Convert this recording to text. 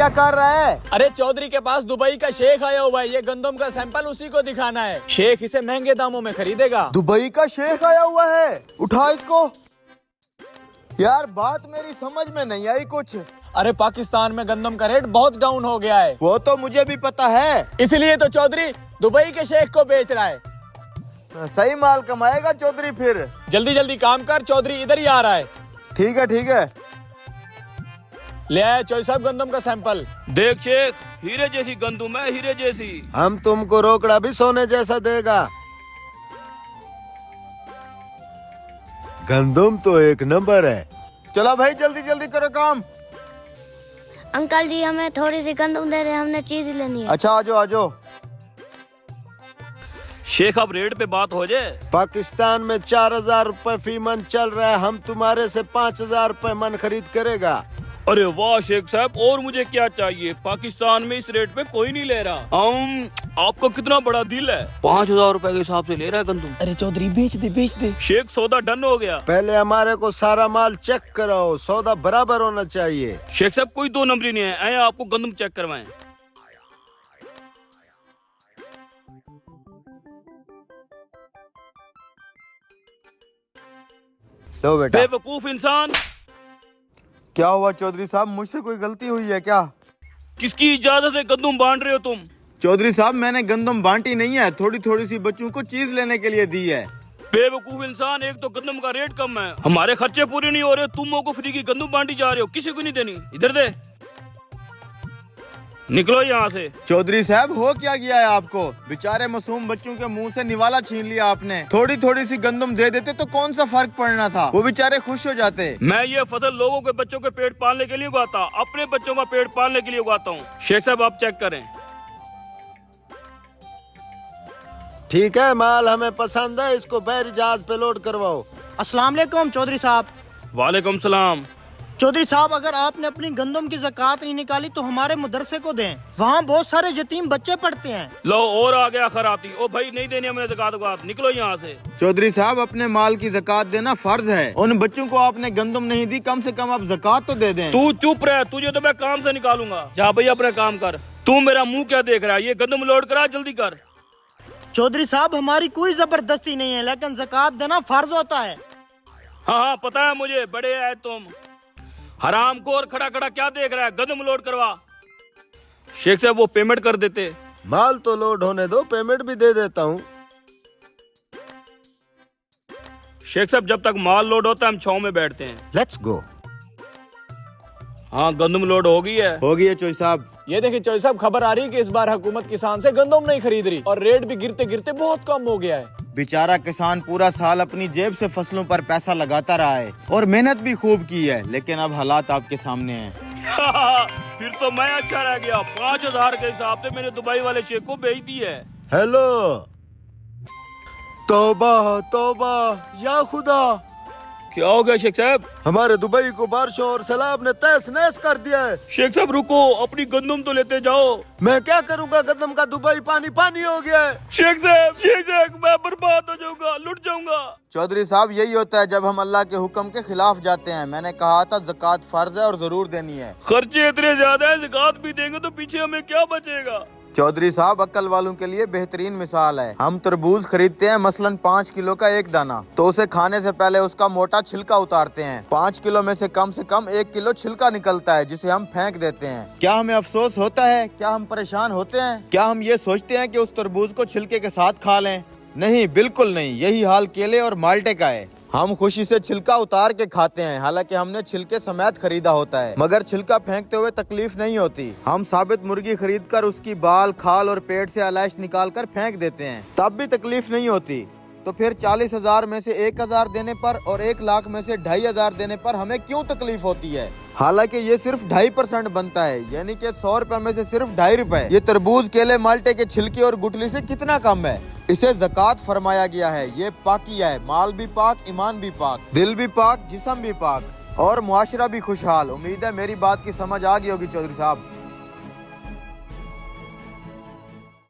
क्या कर रहा है? अरे चौधरी के पास दुबई का शेख आया हुआ है, ये गंदम का सैंपल उसी को दिखाना है। शेख इसे महंगे दामों में खरीदेगा। दुबई का शेख आया हुआ है, उठा इसको। यार बात मेरी समझ में नहीं आई कुछ। अरे पाकिस्तान में गंदम का रेट बहुत डाउन हो गया है। वो तो मुझे भी पता है, इसलिए तो चौधरी दुबई के शेख को बेच रहा है। सही माल कमाएगा चौधरी फिर। जल्दी जल्दी काम कर, चौधरी इधर ही आ रहा है। ठीक है ठीक है। ले आए चौधरी साहब गंदम का सैंपल। देख शेख, हीरे जैसी गंदम है, हीरे जैसी। हम तुमको रोकड़ा भी सोने जैसा देगा। गंदम तो एक नंबर है। चलो भाई जल्दी जल्दी करो काम। अंकल जी हमें थोड़ी सी गंदम दे रहे, हमने चीज लेनी है। अच्छा आजो आजो। शेख अब रेट पे बात हो जाए। पाकिस्तान में 4000 रुपए फी मन चल रहा है, हम तुम्हारे से 5000 रुपए मन खरीद करेगा। अरे वाह शेख साहब, और मुझे क्या चाहिए। पाकिस्तान में इस रेट पे कोई नहीं ले रहा। आपका कितना बड़ा दिल है, 5000 रुपए के हिसाब से ले रहा है गंदम। अरे चौधरी बेच दे। शेख सौदा डन हो गया। पहले हमारे को सारा माल चेक कराओ, सौदा बराबर होना चाहिए। शेख साहब कोई दो नंबरी नहीं है, आए आपको गंदम चेक करवाएं। लो बेटा। बेवकूफ इंसान, क्या हुआ चौधरी साहब, मुझसे कोई गलती हुई है क्या? किसकी इजाजत से गंदम बांट रहे हो तुम? चौधरी साहब मैंने गंदम बांटी नहीं है, थोड़ी थोड़ी सी बच्चों को चीज लेने के लिए दी है। बेवकूफ इंसान, एक तो गंदम का रेट कम है, हमारे खर्चे पूरे नहीं हो रहे, तुम लोगों को फ्री की गंदम बांटी जा रहे हो। किसी को नहीं देनी, इधर दे, निकलो यहाँ से। चौधरी साहब हो क्या गया है आपको? बेचारे मासूम बच्चों के मुंह से निवाला छीन लिया आपने। थोड़ी थोड़ी सी गंदम दे देते तो कौन सा फर्क पड़ना था, वो बेचारे खुश हो जाते। मैं ये फसल लोगों के बच्चों के पेट पालने के लिए उगाता, अपने बच्चों का पेट पालने के लिए उगाता हूँ। शेख साहब आप चेक करें। ठीक है, माल हमें पसंद है, इसको बहरी जहाज पे लोड करवाओ। अस्सलाम वालेकुम चौधरी साहब। वालेकुम सलाम। चौधरी साहब अगर आपने अपनी गंदम की ज़कात नहीं निकाली तो हमारे मदरसे को दें, वहाँ बहुत सारे यतीम बच्चे पढ़ते हैं। लो और आ गया खराती। ओ भाई नहीं देनी हमें ज़कात वकात, निकलो यहाँ से। चौधरी साहब अपने माल की ज़कात देना फर्ज है, उन बच्चों को आपने गंदम नहीं दी, कम से कम आप ज़कात तो दे दें। तू चुप रह, तुझे तो मैं काम से निकालूंगा। जा भाई अपना काम कर। तू मेरा मुंह क्या देख रहा है, ये गंदम लोड करा, जल्दी कर। चौधरी साहब हमारी कोई जबरदस्ती नहीं है, लेकिन ज़कात देना फर्ज होता है। हाँ पता है मुझे, बड़े आए तुम। हराम को और खड़ा खड़ा क्या देख रहा है, गंदम लोड करवा। शेख साहब वो पेमेंट कर देते। माल तो लोड होने दो, पेमेंट भी दे देता हूँ। शेख साहब जब तक माल लोड होता है हम छाव में बैठते हैं। Let's go. हाँ गंदम लोड हो गई है। हो गई है चौधरी साहब। ये देखिए चौधरी साहब, खबर आ रही है कि इस बार हुकूमत किसान से गंदम नहीं खरीद रही और रेट भी गिरते गिरते बहुत कम हो गया है। बेचारा किसान पूरा साल अपनी जेब से फसलों पर पैसा लगाता रहा है और मेहनत भी खूब की है, लेकिन अब हालात आपके सामने हैं। फिर तो मैं अच्छा रह गया। 5000 के हिसाब से मैंने दुबई वाले शेख को बेच दी है। हेलो, तौबा तौबा या खुदा। क्या हो गया शेख साहब? हमारे दुबई को बारिशों और सैलाब ने तहस नहस कर दिया है। शेख साहब रुको, अपनी गंदम तो लेते जाओ। मैं क्या करूंगा, गंदम का दुबई पानी पानी हो गया है। शेख साहब मैं बर्बाद हो जाऊंगा, लुट जाऊंगा। चौधरी साहब यही होता है जब हम अल्लाह के हुक्म के खिलाफ जाते हैं। मैंने कहा था ज़कात फर्ज है और जरूर देनी है। खर्चे इतने ज्यादा है, ज़कात भी देंगे तो पीछे हमें क्या बचेगा। चौधरी साहब अक्ल वालों के लिए बेहतरीन मिसाल है। हम तरबूज खरीदते हैं मसलन 5 किलो का एक दाना, तो उसे खाने से पहले उसका मोटा छिलका उतारते हैं। 5 किलो में से कम 1 किलो छिलका निकलता है, जिसे हम फेंक देते हैं। क्या हमें अफसोस होता है? क्या हम परेशान होते हैं? क्या हम ये सोचते हैं कि उस तरबूज को छिलके के साथ खा लें? नहीं, बिल्कुल नहीं। यही हाल केले और माल्टे का है। हम खुशी से छिलका उतार के खाते हैं, हालांकि हमने छिलके समेत खरीदा होता है, मगर छिलका फेंकते हुए तकलीफ नहीं होती। हम साबित मुर्गी खरीद कर उसकी बाल, खाल और पेट से आलाइश निकाल कर फेंक देते हैं, तब भी तकलीफ नहीं होती। तो फिर 40,000 में से 1,000 देने पर और 1 लाख में से 2,500 देने पर हमें क्यों तकलीफ होती है? हालांकि ये सिर्फ 2.5% बनता है, यानी कि 100 रुपए में से सिर्फ 2.5 रुपए। ये तरबूज, केले, माल्टे के छिलके और गुठली से कितना कम है। इसे ज़कात फरमाया गया है। ये पाकिया है, माल भी पाक, ईमान भी पाक, दिल भी पाक, जिस्म भी पाक और मुआशरा भी खुशहाल। उम्मीद है मेरी बात की समझ आ गई होगी चौधरी साहब।